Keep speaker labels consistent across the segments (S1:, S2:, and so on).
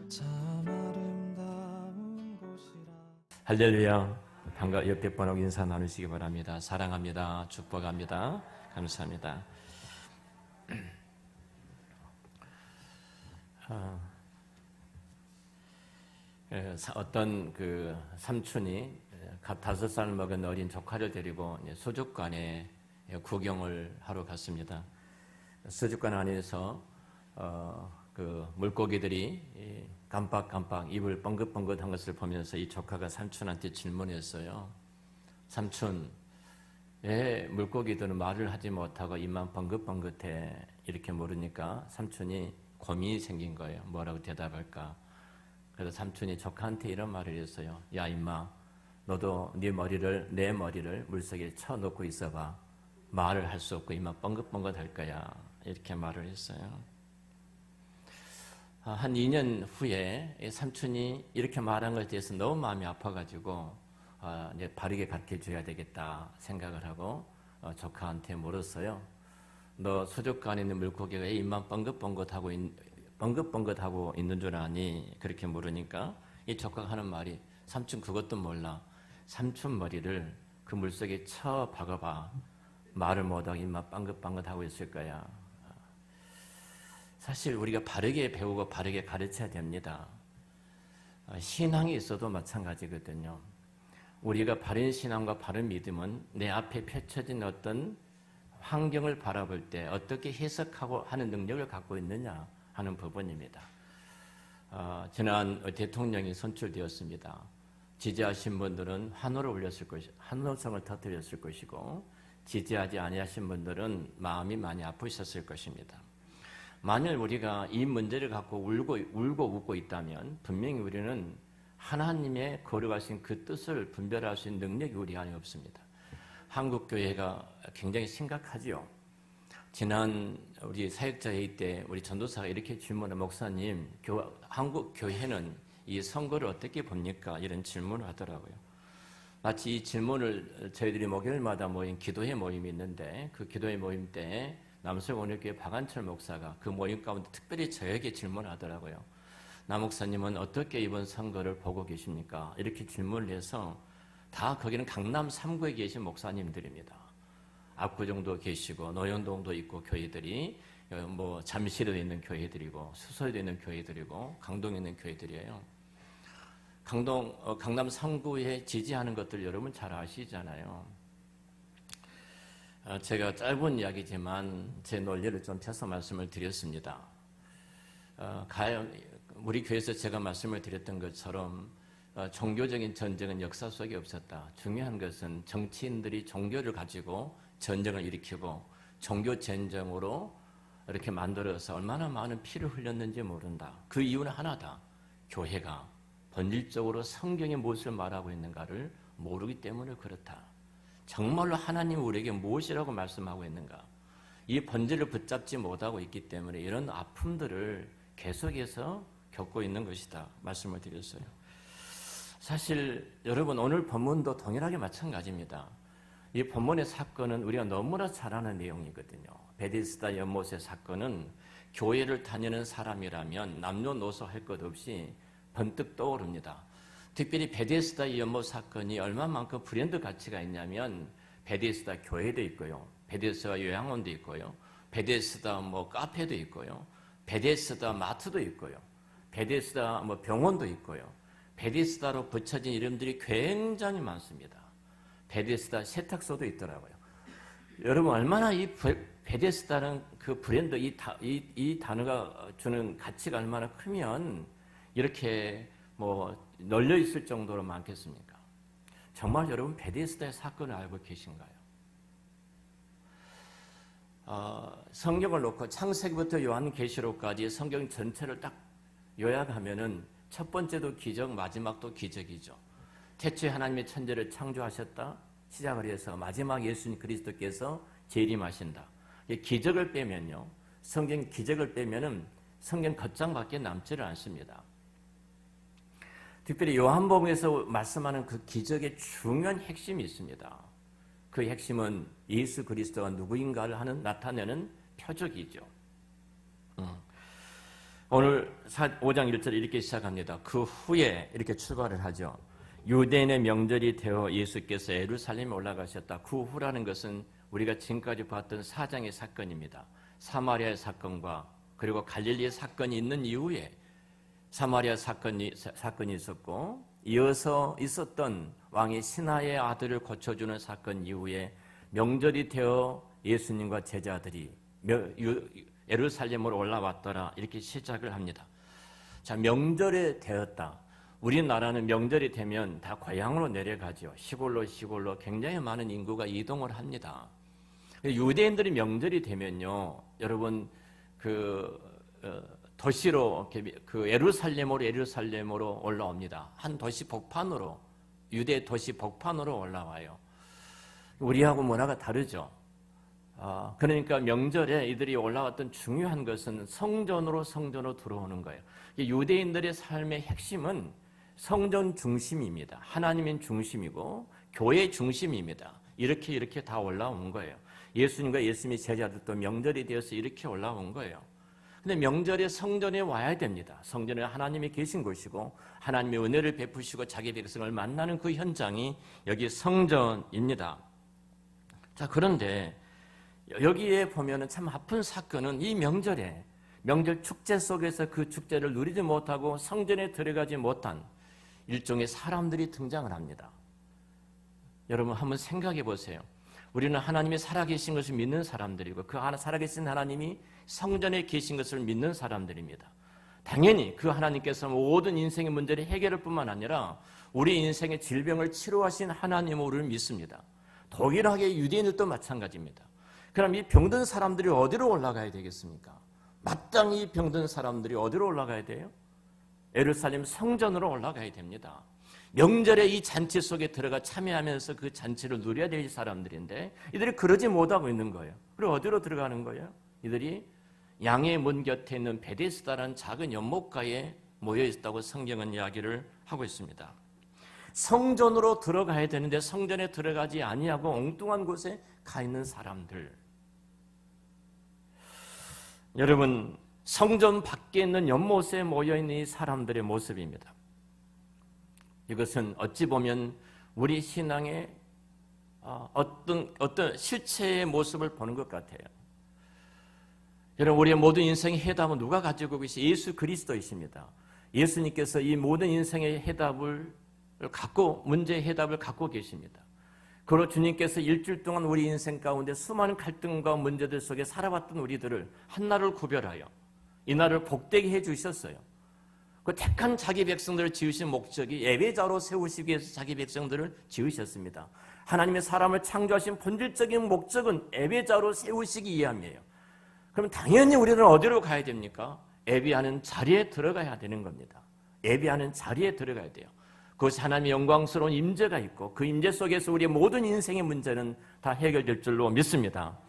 S1: 참 아름다운 곳이라.
S2: 할렐루야. 반가 옆에 번호 인사 나누시기 바랍니다. 사랑합니다. 축복합니다. 감사합니다. 어떤 그 삼촌이 갓 5살 먹은 어린 조카를 데리고 수족관에 구경을 하러 갔습니다. 수족관 안에서 그 물고기들이 깜빡깜빡 입을 뻥긋뻥긋한 것을 보면서 이 조카가 삼촌한테 질문했어요. 삼촌, 왜 물고기들은 말을 하지 못하고 입만 뻥긋뻥긋해? 이렇게 물으니까 삼촌이 고민이 생긴 거예요. 뭐라고 대답할까? 그래서 삼촌이 조카한테 이런 말을 했어요. 야 임마, 너도 내 머리를 물속에 쳐놓고 있어봐. 말을 할 수 없고 입만 뻥긋뻥긋 할 거야. 이렇게 말을 했어요. 한 2년 후에 삼촌이 이렇게 말한 것에 대해서 너무 마음이 아파가지고 이제 바르게 가르쳐줘야 되겠다 생각을 하고 조카한테 물었어요. 너 수족관에 있는 물고기가 왜 입만 뻥긋뻥긋하고 있는 줄 아니? 그렇게 물으니까 이 조카가 하는 말이 삼촌 그것도 몰라. 삼촌 머리를 그 물속에 쳐 박아봐. 말을 못하고 입만 빵긋빵긋하고 있을 거야. 사실 우리가 바르게 배우고 바르게 가르쳐야 됩니다. 신앙이 있어도 마찬가지거든요. 우리가 바른 신앙과 바른 믿음은 내 앞에 펼쳐진 어떤 환경을 바라볼 때 어떻게 해석하고 하는 능력을 갖고 있느냐 하는 부분입니다. 지난 대통령이 선출되었습니다. 지지하신 분들은 환호성을 터뜨렸을 것이고 지지하지 아니하신 분들은 마음이 많이 아프셨을 것입니다. 만일 우리가 이 문제를 갖고 울고 웃고 있다면 분명히 우리는 하나님의 거룩하신 그 뜻을 분별할 수 있는 능력이 우리 안에 없습니다. 한국 교회가 굉장히 심각하지요. 지난 우리 사역자회의 때 우리 전도사가 이렇게 질문해, 목사님, 한국 교회는 이 선거를 어떻게 봅니까? 이런 질문을 하더라고요. 마치 이 질문을 저희들이 목요일마다 모인 기도회 모임이 있는데 그 기도회 모임 때 남서원일교회 박한철 목사가 그 모임 가운데 특별히 저에게 질문하더라고요. 남 목사님은 어떻게 이번 선거를 보고 계십니까? 이렇게 질문을 해서 다 거기는 강남 3구에 계신 목사님들입니다. 압구정도 계시고 노현동도 있고 교회들이 뭐 잠실에도 있는 교회들이고 수서에도 있는 교회들이고 강동에 있는 교회들이에요. 강남 3구에 지지하는 것들 여러분 잘 아시잖아요. 제가 짧은 이야기지만 제 논리를 좀 펴서 말씀을 드렸습니다. 우리 교회에서 제가 말씀을 드렸던 것처럼 종교적인 전쟁은 역사 속에 없었다. 중요한 것은 정치인들이 종교를 가지고 전쟁을 일으키고 종교 전쟁으로 이렇게 만들어서 얼마나 많은 피를 흘렸는지 모른다. 그 이유는 하나다. 교회가 본질적으로 성경의 무엇을 말하고 있는가를 모르기 때문에 그렇다. 정말로 하나님이 우리에게 무엇이라고 말씀하고 있는가? 이 본질을 붙잡지 못하고 있기 때문에 이런 아픔들을 계속해서 겪고 있는 것이다. 말씀을 드렸어요. 사실 여러분 오늘 본문도 동일하게 마찬가지입니다. 이 본문의 사건은 우리가 너무나 잘 아는 내용이거든요. 베데스다 연못의 사건은 교회를 다니는 사람이라면 남녀노소 할 것 없이 번뜩 떠오릅니다. 특별히 베데스다 연못 사건이 얼마만큼 브랜드 가치가 있냐면 베데스다 교회도 있고요. 베데스다 요양원도 있고요. 베데스다 카페도 있고요. 베데스다 마트도 있고요. 베데스다 병원도 있고요. 베데스다로 붙여진 이름들이 굉장히 많습니다. 베데스다 세탁소도 있더라고요. 여러분 얼마나 이 베데스다는 그 브랜드 이 단어가 주는 가치가 얼마나 크면 이렇게 널려 있을 정도로 많겠습니까? 정말 여러분 베데스다의 사건을 알고 계신가요? 성경을 놓고 창세기부터 요한계시록까지 성경 전체를 딱 요약하면은 첫 번째도 기적, 마지막도 기적이죠. 태초에 하나님의 천지를 창조하셨다 시작을 해서 마지막 예수님 그리스도께서 재림하신다. 기적을 빼면요, 성경 기적을 빼면은 성경 겉장밖에 남지를 않습니다. 특별히 요한복음에서 말씀하는 그 기적의 중요한 핵심이 있습니다. 그 핵심은 예수 그리스도가 누구인가를 나타내는 표적이죠. 오늘 5장 1절 이렇게 시작합니다. 그 후에 이렇게 출발을 하죠. 유대인의 명절이 되어 예수께서 예루살렘에 올라가셨다. 그 후라는 것은 우리가 지금까지 봤던 4장의 사건입니다. 사마리아의 사건과 그리고 갈릴리의 사건이 있는 이후에 사마리아 사건이 있었고, 이어서 있었던 왕의 신하의 아들을 고쳐주는 사건 이후에 명절이 되어 예수님과 제자들이 예루살렘으로 올라왔더라, 이렇게 시작을 합니다. 자, 명절이 되었다. 우리나라는 명절이 되면 다 고향으로 내려가죠. 시골로 굉장히 많은 인구가 이동을 합니다. 유대인들이 명절이 되면요, 여러분 도시로 예루살렘으로 올라옵니다. 한 도시 복판으로, 유대 도시 복판으로 올라와요. 우리하고 문화가 다르죠. 그러니까 명절에 이들이 올라왔던 중요한 것은 성전으로 들어오는 거예요. 유대인들의 삶의 핵심은 성전 중심입니다. 하나님인 중심이고 교회 중심입니다. 이렇게 다 올라온 거예요. 예수님과 예수님의 제자들도 명절이 되어서 이렇게 올라온 거예요. 근데 명절에 성전에 와야 됩니다. 성전에 하나님이 계신 곳이고 하나님의 은혜를 베푸시고 자기 백성을 만나는 그 현장이 여기 성전입니다. 자, 그런데 여기에 보면은 참 아픈 사건은 이 명절 축제 속에서 그 축제를 누리지 못하고 성전에 들어가지 못한 일종의 사람들이 등장을 합니다. 여러분 한번 생각해 보세요. 우리는 하나님이 살아계신 것을 믿는 사람들이고 그 살아계신 하나님이 성전에 계신 것을 믿는 사람들입니다. 당연히 그 하나님께서 모든 인생의 문제를 해결할 뿐만 아니라 우리 인생의 질병을 치료하신 하나님을 우리를 믿습니다. 동일하게 유대인들도 마찬가지입니다. 그럼 이 병든 사람들이 어디로 올라가야 되겠습니까? 마땅히 병든 사람들이 어디로 올라가야 돼요? 예루살렘 성전으로 올라가야 됩니다. 명절에 이 잔치 속에 들어가 참여하면서 그 잔치를 누려야 될 사람들인데 이들이 그러지 못하고 있는 거예요. 그리고 어디로 들어가는 거예요? 이들이 양의 문 곁에 있는 베데스다라는 작은 연못가에 모여 있다고 성경은 이야기를 하고 있습니다. 성전으로 들어가야 되는데 성전에 들어가지 아니하고 엉뚱한 곳에 가 있는 사람들. 여러분, 성전 밖에 있는 연못에 모여 있는 이 사람들의 모습입니다. 이것은 어찌 보면 우리 신앙의 어떤 실체의 모습을 보는 것 같아요. 여러분, 우리의 모든 인생의 해답은 누가 가지고 계시? 예수 그리스도이십니다. 예수님께서 이 모든 인생의 문제의 해답을 갖고 계십니다. 그리고 주님께서 일주일 동안 우리 인생 가운데 수많은 갈등과 문제들 속에 살아왔던 우리들을 한날을 구별하여 이날을 복되게 해주셨어요. 그 택한 자기 백성들을 지으신 목적이 예배자로 세우시기 위해서 자기 백성들을 지으셨습니다. 하나님의 사람을 창조하신 본질적인 목적은 예배자로 세우시기 위함이에요. 그럼 당연히 우리는 어디로 가야 됩니까? 예배하는 자리에 들어가야 되는 겁니다. 예배하는 자리에 들어가야 돼요. 그것이 하나님의 영광스러운 임재가 있고 그 임재 속에서 우리의 모든 인생의 문제는 다 해결될 줄로 믿습니다.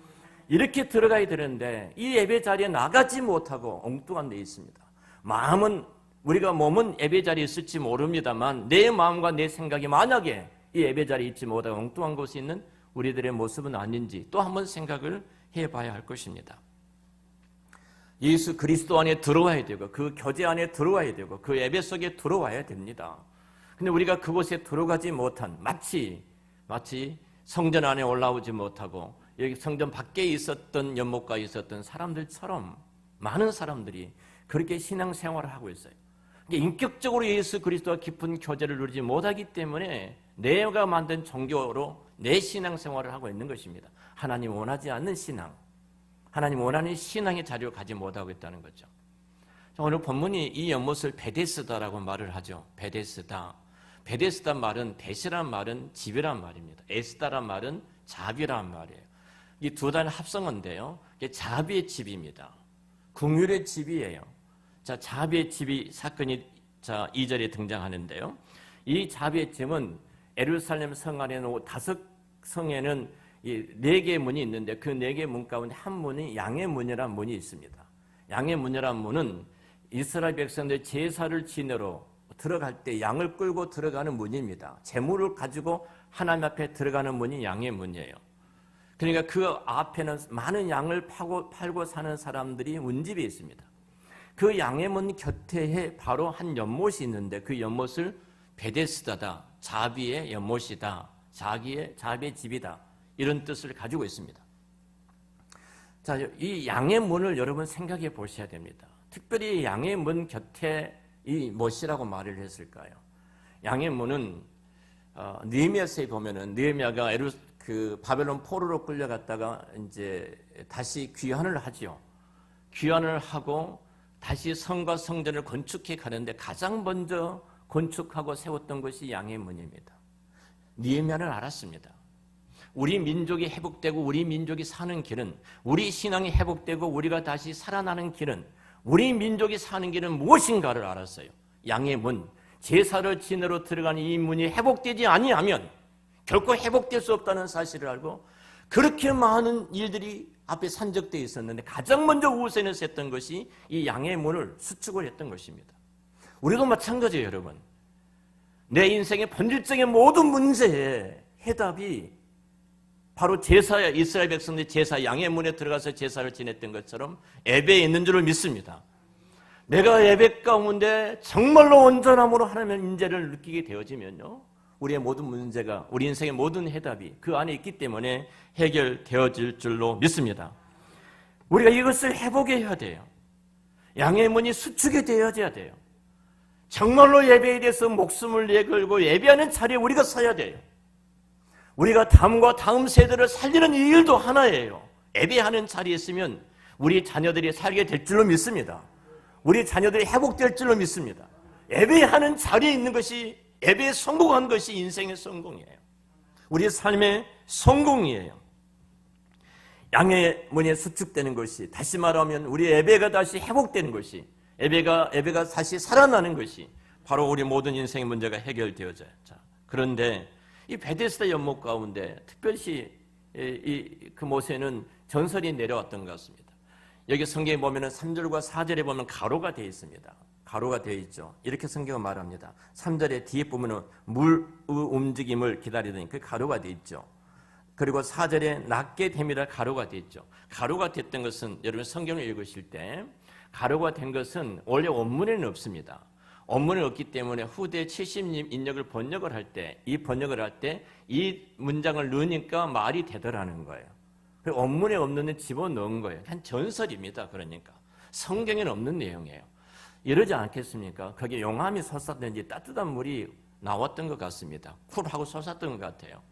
S2: 이렇게 들어가야 되는데 이 예배 자리에 나가지 못하고 엉뚱한 데 있습니다. 몸은 예배 자리에 있을지 모릅니다만 내 마음과 내 생각이 만약에 이 예배 자리에 있지 못하고 엉뚱한 곳에 있는 우리들의 모습은 아닌지 또 한번 생각을 해봐야 할 것입니다. 예수 그리스도 안에 들어와야 되고 그 교제 안에 들어와야 되고 그 예배 속에 들어와야 됩니다. 근데 우리가 그곳에 들어가지 못한 마치 성전 안에 올라오지 못하고 여기 성전 밖에 있었던 연못가에 있었던 사람들처럼 많은 사람들이 그렇게 신앙생활을 하고 있어요. 인격적으로 예수 그리스도와 깊은 교제를 누리지 못하기 때문에 내가 만든 종교로 내 신앙생활을 하고 있는 것입니다. 하나님 원하지 않는 신앙, 하나님 원하는 신앙의 자리를 가지 못하고 있다는 거죠. 오늘 본문이 이 연못을 베데스다라고 말을 하죠. 베데스다 말은 베시란 말은 집이란 말입니다. 에스다란 말은 자비란 말이에요. 이 두 단의 합성어인데요. 이게 자비의 집입니다. 긍휼의 집이에요. 자, 자비의 집이 사건이 2절에 등장하는데요. 이 자비의 집은 예루살렘 성 안에는 5성에는 4개의 문이 있는데 그 4개의 문 가운데 한 문이 양의 문이라는 문이 있습니다. 양의 문이라는 문은 이스라엘 백성들 제사를 지내러 들어갈 때 양을 끌고 들어가는 문입니다. 재물을 가지고 하나님 앞에 들어가는 문이 양의 문이에요. 그러니까 그 앞에는 많은 양을 팔고 사는 사람들이 문집에 있습니다. 그 양해문 곁에 바로 한 연못이 있는데 그 연못을 베데스다다, 자비의 연못이다, 자비의 집이다, 이런 뜻을 가지고 있습니다. 자, 이 양해문을 여러분 생각해 보셔야 됩니다. 특별히 양해문 곁에 이 못이라고 말을 했을까요? 양해문은 느헤미야서에 보면은 느헤미야가 그 바벨론 포로로 끌려갔다가 이제 다시 귀환을 하지요. 귀환을 하고 다시 성과 성전을 건축해 가는데 가장 먼저 건축하고 세웠던 것이 양해문입니다. 느헤미야는 알았습니다. 우리 민족이 회복되고 우리 민족이 사는 길은, 우리 신앙이 회복되고 우리가 다시 살아나는 길은, 우리 민족이 사는 길은 무엇인가를 알았어요. 양해문, 제사를 지내러 들어가는 이 문이 회복되지 아니하면 결코 회복될 수 없다는 사실을 알고 그렇게 많은 일들이 앞에 산적되어 있었는데 가장 먼저 우선에서 했던 것이 이 양해문을 수축을 했던 것입니다. 우리도 마찬가지예요, 여러분. 내 인생의 본질적인 모든 문제의 해답이 바로 제사야, 이스라엘 백성들이 제사 양해문에 들어가서 제사를 지냈던 것처럼 예배에 있는 줄을 믿습니다. 내가 예배 가운데 정말로 온전함으로 하나님의 임재를 느끼게 되어지면요, 우리의 모든 문제가, 우리 인생의 모든 해답이 그 안에 있기 때문에 해결되어질 줄로 믿습니다. 우리가 이것을 회복해야 돼요. 양해문이 수축이 되어져야 돼요. 정말로 예배에 대해서 목숨을 내걸고 예배하는 자리에 우리가 서야 돼요. 우리가 다음 세대를 살리는 이 일도 하나예요. 예배하는 자리에 있으면 우리 자녀들이 살게 될 줄로 믿습니다. 우리 자녀들이 회복될 줄로 믿습니다. 예배하는 자리에 있는 것이, 예배에 성공한 것이 인생의 성공이에요. 우리 삶의 성공이에요. 양해문이 수축되는 것이, 다시 말하면 우리 예배가 다시 회복되는 것이, 예배가 다시 살아나는 것이 바로 우리 모든 인생의 문제가 해결되어져요. 자, 그런데 이 베데스다 연못 가운데 특별히 그 못에는 전설이 내려왔던 것 같습니다. 여기 성경에 보면 3절과 4절에 보면 가로가 되어 있습니다. 가로가 되어 있죠. 이렇게 성경은 말합니다. 3절에 뒤에 보면 물의 움직임을 기다리더니 그 가로가 되어 있죠. 그리고 4절에 낫게 됩니다. 가로가 되어 있죠. 가로가 됐던 것은, 여러분 성경을 읽으실 때 가로가 된 것은 원래 원문에는 없습니다. 원문이 없기 때문에 후대 70님 인력을 번역을 할 때, 이 번역을 할 때 이 문장을 넣으니까 말이 되더라는 거예요. 원문에 없는 데 집어넣은 거예요. 한 전설입니다. 그러니까 성경에는 없는 내용이에요. 이러지 않겠습니까? 거기에 용암이 솟았든지 따뜻한 물이 나왔던 것 같습니다. 쿨하고 솟았던 것 같아요.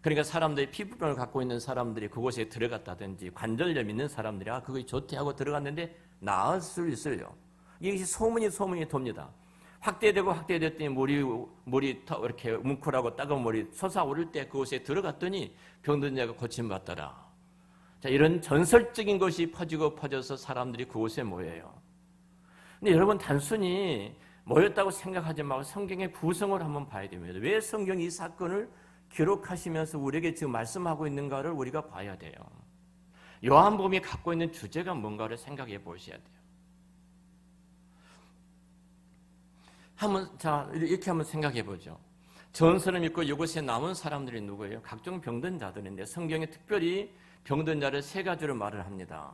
S2: 그러니까 사람들이 피부병을 갖고 있는 사람들이 그곳에 들어갔다든지 관절염 있는 사람들이 그거 좋대 하고 들어갔는데 나을 수 있어요. 이것이 소문이 돕니다. 확대됐더니 물이 이렇게 뭉클하고 따가운 물이 솟아오를 때 그곳에 들어갔더니 병든 자가 고침받더라. 자, 이런 전설적인 것이 퍼져서 사람들이 그곳에 모여요. 근데 여러분, 단순히 모였다고 생각하지 말고 성경의 구성을 한번 봐야 됩니다. 왜 성경이 이 사건을 기록하시면서 우리에게 지금 말씀하고 있는가를 우리가 봐야 돼요. 요한복음이 갖고 있는 주제가 뭔가를 생각해 보셔야 돼요. 이렇게 한번 생각해 보죠. 전설을 믿고 이곳에 남은 사람들이 누구예요? 각종 병든 자들인데 성경에 특별히 병든 자를 세 가지로 말을 합니다.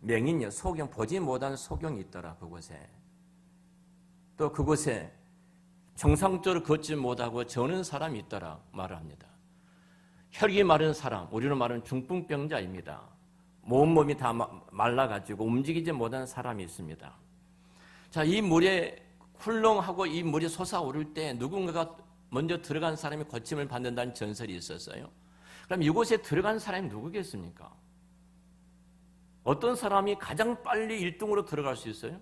S2: 맹인이요, 소경, 보지 못한 소경이 있더라 그곳에. 또 그곳에 정상적으로 걷지 못하고 저는 사람이 있더라 말을 합니다. 혈기 마른 사람, 우리로 말하는 중풍병자입니다. 몸이 다 말라가지고 움직이지 못한 사람이 있습니다. 자, 이 물에 훌렁하고 이 물이 솟아오를 때 누군가가 먼저 들어간 사람이 고침을 받는다는 전설이 있었어요. 그럼 이곳에 들어간 사람이 누구겠습니까? 어떤 사람이 가장 빨리 1등으로 들어갈 수 있어요?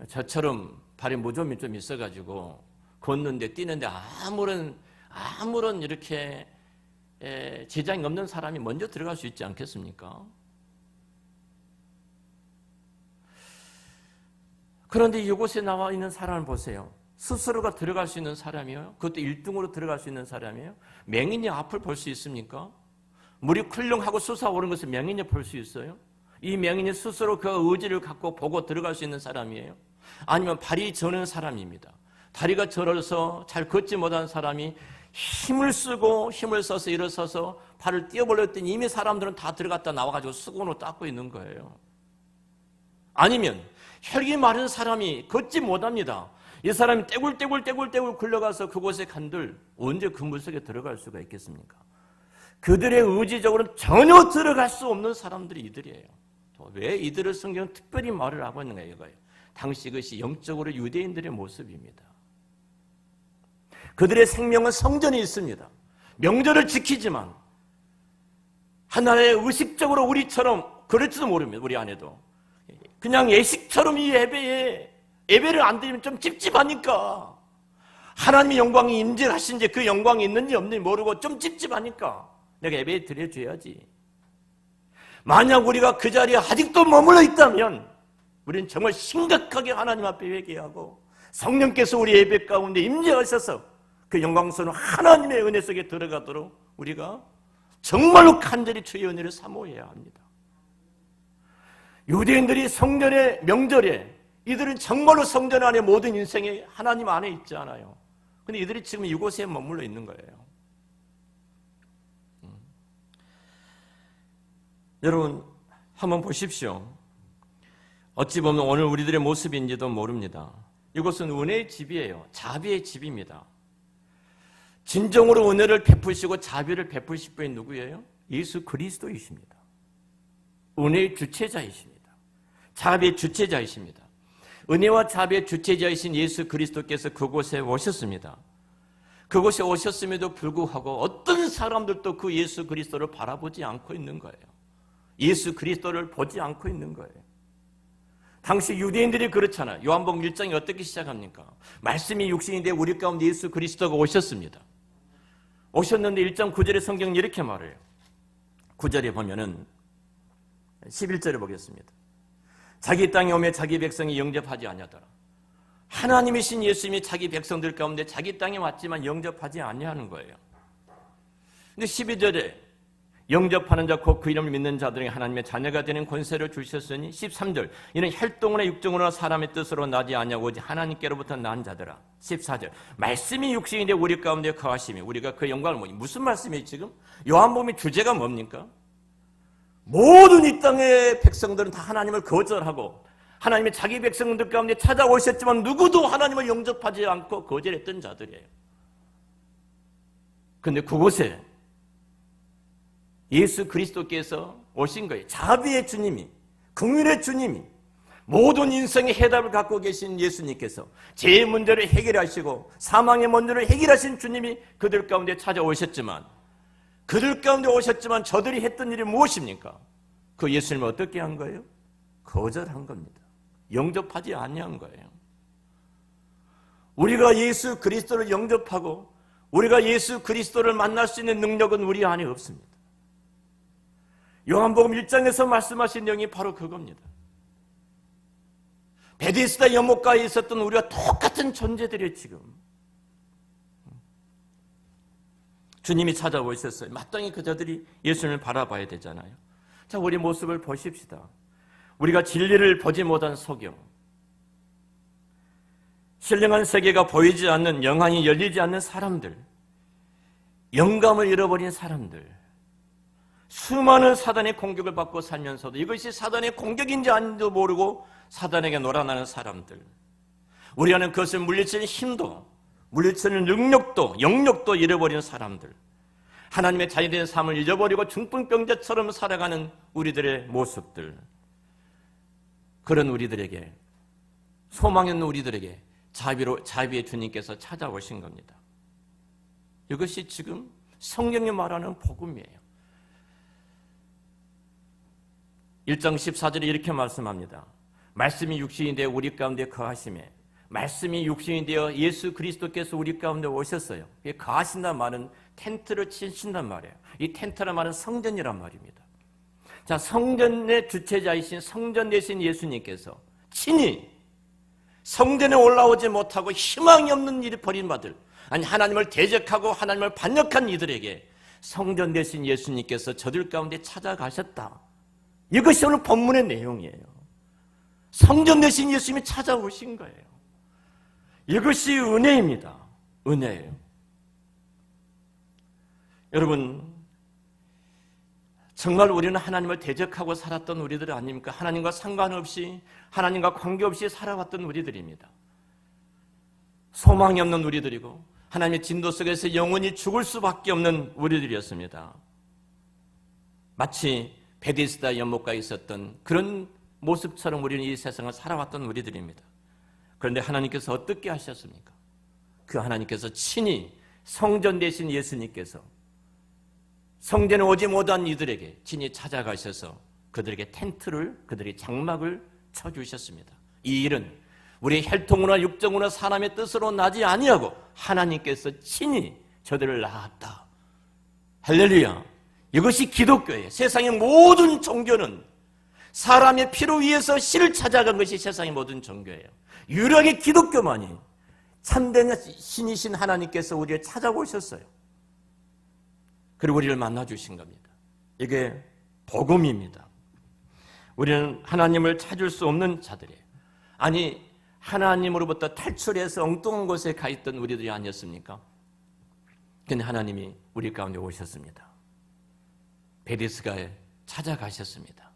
S2: 저처럼 발에 무좀이 좀 있어가지고 걷는데 뛰는데 아무런 이렇게 지장이 없는 사람이 먼저 들어갈 수 있지 않겠습니까? 그런데 이곳에 나와 있는 사람을 보세요. 스스로가 들어갈 수 있는 사람이에요. 그것도 1등으로 들어갈 수 있는 사람이에요. 맹인이 앞을 볼 수 있습니까? 물이 쿨렁하고 솟아오르는 것을 맹인이 볼 수 있어요? 이 맹인이 스스로 그 의지를 갖고 보고 들어갈 수 있는 사람이에요? 아니면 발이 저는 사람입니다. 다리가 저려서 잘 걷지 못한 사람이 힘을 써서 일어서서 발을 띄어버렸더니 이미 사람들은 다 들어갔다 나와가지고 수건으로 닦고 있는 거예요. 아니면 혈기 마른 사람이 걷지 못합니다. 이 사람이 떼굴떼굴 굴러가서 그곳에 간들 언제 그 물속에 들어갈 수가 있겠습니까? 그들의 의지적으로는 전혀 들어갈 수 없는 사람들이 이들이에요. 왜 이들을 성경은 특별히 말을 하고 있는가 이거예요. 당시 이것이 영적으로 유대인들의 모습입니다. 그들의 생명은 성전이 있습니다. 명절을 지키지만 하나의 의식적으로 우리처럼 그럴지도 모릅니다. 우리 안에도 그냥 예식처럼 이 예배를 안 드리면 좀 찝찝하니까, 하나님의 영광이 임재하신지 그 영광이 있는지 없는지 모르고 좀 찝찝하니까 내가 예배 드려줘야지. 만약 우리가 그 자리에 아직도 머물러 있다면 우리는 정말 심각하게 하나님 앞에 회개하고 성령께서 우리 예배 가운데 임재하셔서 그 영광스러운 하나님의 은혜 속에 들어가도록 우리가 정말로 간절히 주의 은혜를 사모해야 합니다. 유대인들이 성전의 명절에 이들은 정말로 성전 안에 모든 인생이 하나님 안에 있지 않아요. 근데 이들이 지금 이곳에 머물러 있는 거예요. 여러분 한번 보십시오. 어찌 보면 오늘 우리들의 모습인지도 모릅니다. 이곳은 은혜의 집이에요. 자비의 집입니다. 진정으로 은혜를 베푸시고 자비를 베푸실 분이 누구예요? 예수 그리스도이십니다. 은혜의 주체자이십니다. 자비의 주체자이십니다. 은혜와 자비의 주체자이신 예수 그리스도께서 그곳에 오셨습니다. 그곳에 오셨음에도 불구하고 어떤 사람들도 그 예수 그리스도를 바라보지 않고 있는 거예요. 예수 그리스도를 보지 않고 있는 거예요. 당시 유대인들이 그렇잖아요. 요한복음 1장이 어떻게 시작합니까? 말씀이 육신이 되어 우리 가운데 예수 그리스도가 오셨습니다. 오셨는데 1장 9절에 성경이 이렇게 말해요. 9절에 보면은 11절에 보겠습니다. 자기 땅에 오며 자기 백성이 영접하지 아니하더라. 하나님이신 예수님이 자기 백성들 가운데 자기 땅에 왔지만 영접하지 아니하는 거예요. 근데 12절에 영접하는 자 곧 그 이름을 믿는 자들에게 하나님의 자녀가 되는 권세를 주셨으니 13절 이는 혈통으로나 육정으로나 사람의 뜻으로 나지 아니하고 오직 하나님께로부터 난 자들아. 14절 말씀이 육신이 되어 우리 가운데 거하시며 우리가 그 영광을 보니. 무슨 말씀이에요 지금? 요한복음의 주제가 뭡니까? 모든 이 땅의 백성들은 다 하나님을 거절하고 하나님의 자기 백성들 가운데 찾아오셨지만 누구도 하나님을 영접하지 않고 거절했던 자들이에요. 그런데 그곳에 예수 그리스도께서 오신 거예요. 자비의 주님이, 긍휼의 주님이, 모든 인생의 해답을 갖고 계신 예수님께서 죄의 문제를 해결하시고 사망의 문제를 해결하신 주님이 그들 가운데 찾아오셨지만, 그들 가운데 오셨지만 저들이 했던 일이 무엇입니까? 그 예수님을 어떻게 한 거예요? 거절한 겁니다. 영접하지 아니한 거예요. 우리가 예수 그리스도를 영접하고 우리가 예수 그리스도를 만날 수 있는 능력은 우리 안에 없습니다. 요한복음 1장에서 말씀하신 내용이 바로 그겁니다. 베데스다 연못가에 있었던 우리와 똑같은 존재들이에요. 지금 주님이 찾아오셨어요. 마땅히 그자들이 예수님을 바라봐야 되잖아요. 자, 우리 모습을 보십시다. 우리가 진리를 보지 못한 소경, 신령한 세계가 보이지 않는, 영안이 열리지 않는 사람들, 영감을 잃어버린 사람들, 수많은 사단의 공격을 받고 살면서도 이것이 사단의 공격인지 아닌지도 모르고 사단에게 놀아나는 사람들, 우리 안에 그것을 물리치는 힘도 물리치는 능력도 영역도 잃어버린 사람들, 하나님의 자유된 삶을 잊어버리고 중풍병자처럼 살아가는 우리들의 모습들, 그런 우리들에게, 소망 있는 우리들에게 자비의 주님께서 찾아오신 겁니다. 이것이 지금 성경이 말하는 복음이에요. 1장 14절에 이렇게 말씀합니다. 말씀이 육신이 되어 우리 가운데 거하시매, 말씀이 육신이 되어 예수 그리스도께서 우리 가운데 오셨어요. 거하신다는 말은 텐트를 치신단 말이에요. 이 텐트란 말은 성전이란 말입니다. 자, 성전의 주체자이신 성전 되신 예수님께서 친히 성전에 올라오지 못하고 희망이 없는 일을 벌인 바들, 아니 하나님을 대적하고 하나님을 반역한 이들에게 성전 되신 예수님께서 저들 가운데 찾아가셨다. 이것이 오늘 본문의 내용이에요. 성전 되신 예수님이 찾아오신 거예요. 이것이 은혜입니다. 은혜예요. 여러분, 정말 우리는 하나님을 대적하고 살았던 우리들 아닙니까? 하나님과 상관없이, 하나님과 관계없이 살아왔던 우리들입니다. 소망이 없는 우리들이고 하나님의 진도 속에서 영원히 죽을 수밖에 없는 우리들이었습니다. 마치 베데스다 연못가에 있었던 그런 모습처럼 우리는 이 세상을 살아왔던 우리들입니다. 그런데 하나님께서 어떻게 하셨습니까? 그 하나님께서 친히 성전 되신 예수님께서 성전에 오지 못한 이들에게 친히 찾아가셔서 그들에게 텐트를, 그들의 장막을 쳐주셨습니다. 이 일은 우리의 혈통이나 육정이나 사람의 뜻으로 나지 아니하고 하나님께서 친히 저들을 낳았다. 할렐루야. 이것이 기독교예요. 세상의 모든 종교는 사람의 피로 위해서 신을 찾아간 것이 세상의 모든 종교예요. 유일하게 기독교만이 참된 신이신 하나님께서 우리를 찾아오셨어요. 그리고 우리를 만나주신 겁니다. 이게 복음입니다. 우리는 하나님을 찾을 수 없는 자들이에요. 아니, 하나님으로부터 탈출해서 엉뚱한 곳에 가 있던 우리들이 아니었습니까? 근데 하나님이 우리 가운데 오셨습니다. 베데스다에 찾아가셨습니다.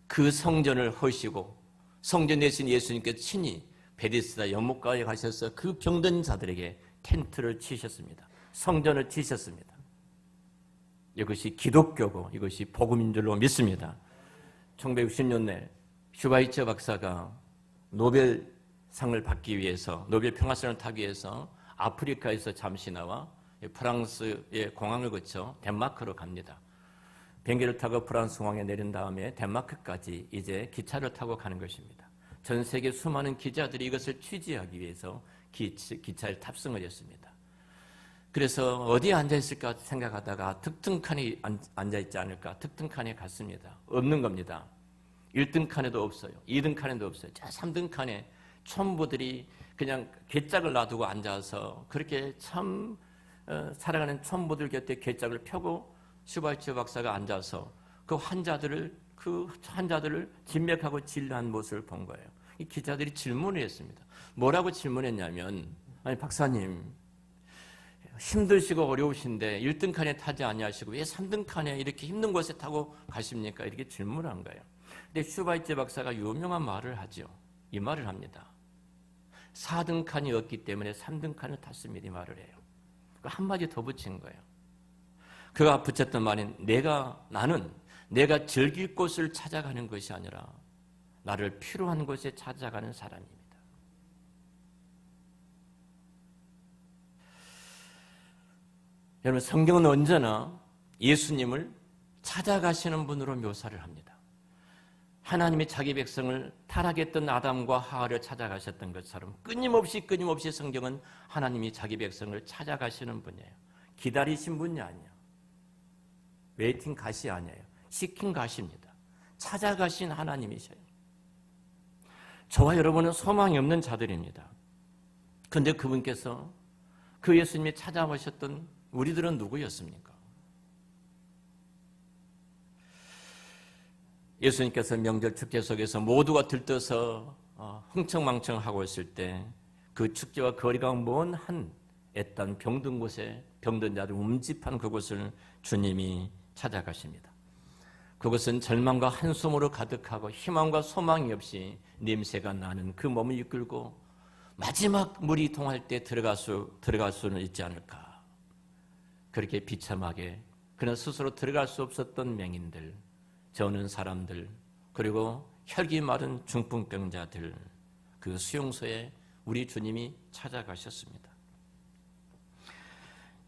S2: 그 성전을 허시고 성전 내신 예수님께서 친히 베데스다 연못가에 가셔서 그 병든 자들에게 텐트를 치셨습니다. 성전을 치셨습니다. 이것이 기독교고 이것이 복음인 줄로 믿습니다. 1960년대 슈바이처 박사가 노벨상을 받기 위해서, 노벨 평화상을 타기 위해서 아프리카에서 잠시 나와 프랑스의 공항을 거쳐 덴마크로 갑니다. 비행기를 타고 프랑스 공항에 내린 다음에 덴마크까지 이제 기차를 타고 가는 것입니다. 전 세계 수많은 기자들이 이것을 취재하기 위해서 기차에 탑승을 했습니다. 그래서 어디에 앉아있을까 생각하다가 특등 칸에 앉아있지 않을까, 특등 칸에 갔습니다. 없는 겁니다. 1등 칸에도 없어요. 2등 칸에도 없어요. 3등 칸에 촌부들이 그냥 괴짝을 놔두고 앉아서 그렇게 참 살아가는 촌부들 곁에 괴짝을 펴고 슈바이처 박사가 앉아서 그 환자들을 진맥하고 진료한 모습을 본 거예요. 이 기자들이 질문을 했습니다. 뭐라고 질문했냐면, 아니 박사님 힘드시고 어려우신데 1등 칸에 타지 아니하시고 왜 3등 칸에 이렇게 힘든 곳에 타고 가십니까? 이렇게 질문한 거예요. 근데 슈바이처 박사가 유명한 말을 하죠. 이 말을 합니다. 4등 칸이 없기 때문에 3등 칸을 탔습니다. 이 말을 해요. 한마디 더 붙인 거예요. 그가 붙였던 말은 나는 내가 즐길 곳을 찾아가는 것이 아니라 나를 필요한 곳에 찾아가는 사람입니다. 여러분, 성경은 언제나 예수님을 찾아가시는 분으로 묘사를 합니다. 하나님이 자기 백성을 타락했던 아담과 하와를 찾아가셨던 것처럼 끊임없이 성경은 하나님이 자기 백성을 찾아가시는 분이에요. 기다리신 분이 아니에요. 웨이팅 갓이 아니에요. 시킨 갓입니다. 찾아가신 하나님이셔요. 저와 여러분은 소망이 없는 자들입니다. 그런데 그분께서 그 예수님이 찾아오셨던 우리들은 누구였습니까? 예수님께서 명절 축제 속에서 모두가 들떠서 흥청망청하고 있을 때 그 축제와 거리가 먼 한 애딴 병든 곳에 병든 자들 움집한 그곳을 주님이 찾아가십니다. 그것은 절망과 한숨으로 가득하고 희망과 소망이 없이 냄새가 나는 그 몸을 이끌고 마지막 물이 통할 때 들어갈 수는 있지 않을까. 그렇게 비참하게 그는 스스로 들어갈 수 없었던 맹인들, 저는 사람들, 그리고 혈기 마른 중풍병자들, 그 수용소에 우리 주님이 찾아가셨습니다.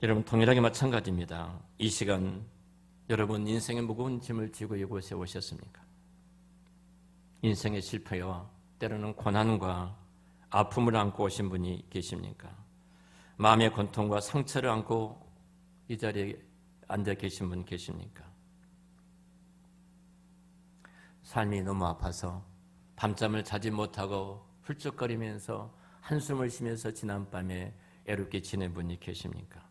S2: 여러분, 동일하게 마찬가지입니다. 이 시간 여러분 인생의 무거운 짐을 지고 이곳에 오셨습니까? 인생의 실패와 때로는 고난과 아픔을 안고 오신 분이 계십니까? 마음의 고통과 상처를 안고 이 자리에 앉아 계신 분 계십니까? 삶이 너무 아파서 밤잠을 자지 못하고 훌쩍거리면서 한숨을 쉬면서 지난밤에 애롭게 지낸 분이 계십니까?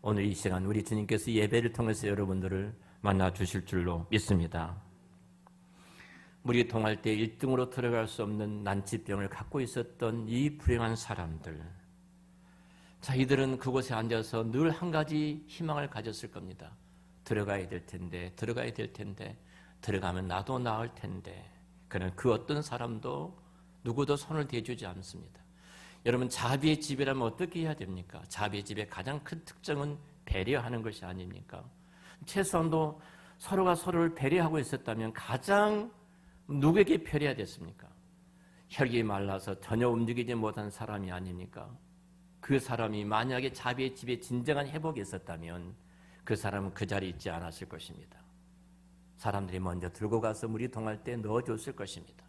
S2: 오늘 이 시간 우리 주님께서 예배를 통해서 여러분들을 만나 주실 줄로 믿습니다. 물이 통할 때 1등으로 들어갈 수 없는 난치병을 갖고 있었던 이 불행한 사람들, 자, 이들은 그곳에 앉아서 늘 한 가지 희망을 가졌을 겁니다. 들어가야 될 텐데 들어가면 나도 나을 텐데 그는 그 어떤 사람도 누구도 손을 대주지 않습니다. 여러분, 자비의 집이라면 어떻게 해야 됩니까? 자비의 집의 가장 큰 특징은 배려하는 것이 아닙니까? 최소한도 서로가 서로를 배려하고 있었다면 가장 누구에게 배려해야 됐습니까? 혈기 말라서 전혀 움직이지 못한 사람이 아닙니까? 그 사람이 만약에 자비의 집에 진정한 회복이 있었다면 그 사람은 그 자리에 있지 않았을 것입니다. 사람들이 먼저 들고 가서 물이 동할 때 넣어줬을 것입니다.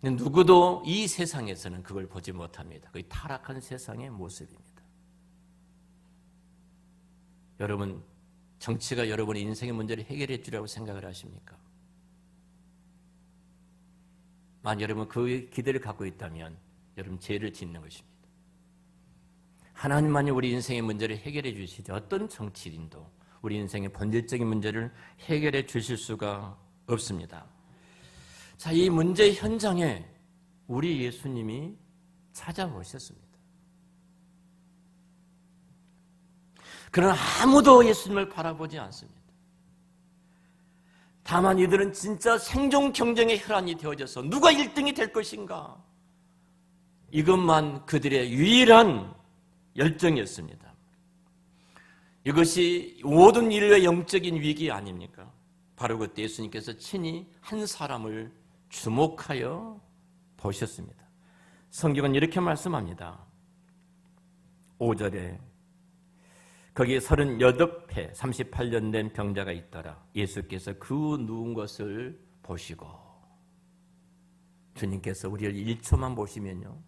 S2: 누구도 이 세상에서는 그걸 보지 못합니다. 그 타락한 세상의 모습입니다. 여러분, 정치가 여러분의 인생의 문제를 해결해 주려고 생각을 하십니까? 만약 여러분 그 기대를 갖고 있다면 여러분 죄를 짓는 것입니다. 하나님만이 우리 인생의 문제를 해결해 주시지 어떤 정치인도 우리 인생의 본질적인 문제를 해결해 주실 수가 없습니다. 자, 이 문제 현장에 우리 예수님이 찾아오셨습니다. 그러나 아무도 예수님을 바라보지 않습니다. 다만 이들은 진짜 생존 경쟁의 혈안이 되어져서 누가 1등이 될 것인가? 이것만 그들의 유일한 열정이었습니다. 이것이 모든 인류의 영적인 위기 아닙니까? 바로 그때 예수님께서 친히 한 사람을 주목하여 보셨습니다. 성경은 이렇게 말씀합니다. 5절에 거기에 38회 38년 된 병자가 있더라. 예수께서 그 누운 것을 보시고, 주님께서 우리를 1초만 보시면요,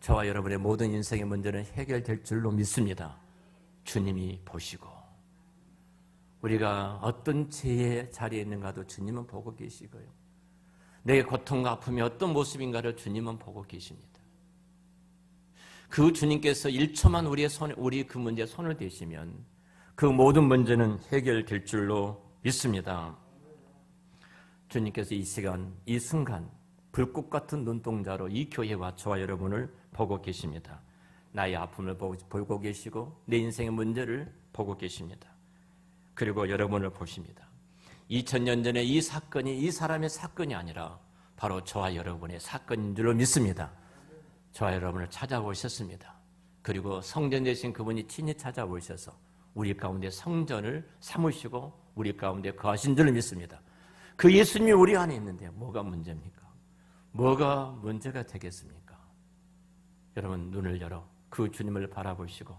S2: 저와 여러분의 모든 인생의 문제는 해결될 줄로 믿습니다. 주님이 보시고, 우리가 어떤 죄의 자리에 있는가도 주님은 보고 계시고요, 내 고통과 아픔이 어떤 모습인가를 주님은 보고 계십니다. 그 주님께서 1초만 우리 그 문제에 손을 대시면 그 모든 문제는 해결될 줄로 믿습니다. 주님께서 이 시간, 이 순간 불꽃 같은 눈동자로 이 교회와 저와 여러분을 보고 계십니다. 나의 아픔을 보고 계시고 내 인생의 문제를 보고 계십니다. 그리고 여러분을 보십니다. 2000년 전에 이 사건이 이 사람의 사건이 아니라 바로 저와 여러분의 사건인 줄로 믿습니다. 저와 여러분을 찾아오셨습니다. 그리고 성전 되신 그분이 친히 찾아오셔서 우리 가운데 성전을 삼으시고 우리 가운데 거하신 줄로 믿습니다. 그 예수님이 우리 안에 있는데 뭐가 문제입니까? 뭐가 문제가 되겠습니까? 여러분, 눈을 열어 그 주님을 바라보시고,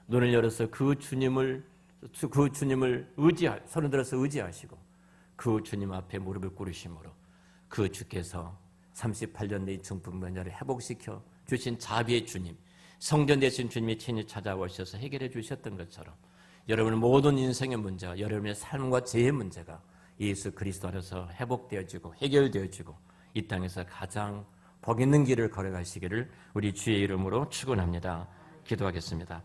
S2: 눈을 열어서 그 주님을 손을 들어서 의지하시고 그 주님 앞에 무릎을 꿇으심으로 그 주께서 38년 된 중풍병자를 회복시켜 주신 자비의 주님, 성전 되신 주님이 친히 찾아오셔서 해결해 주셨던 것처럼 여러분의 모든 인생의 문제가, 여러분의 삶과 죄의 문제가 예수 그리스도 안에서 회복되어지고 해결되어지고 이 땅에서 가장 복 있는 길을 걸어가시기를 우리 주의 이름으로 축원합니다. 기도하겠습니다.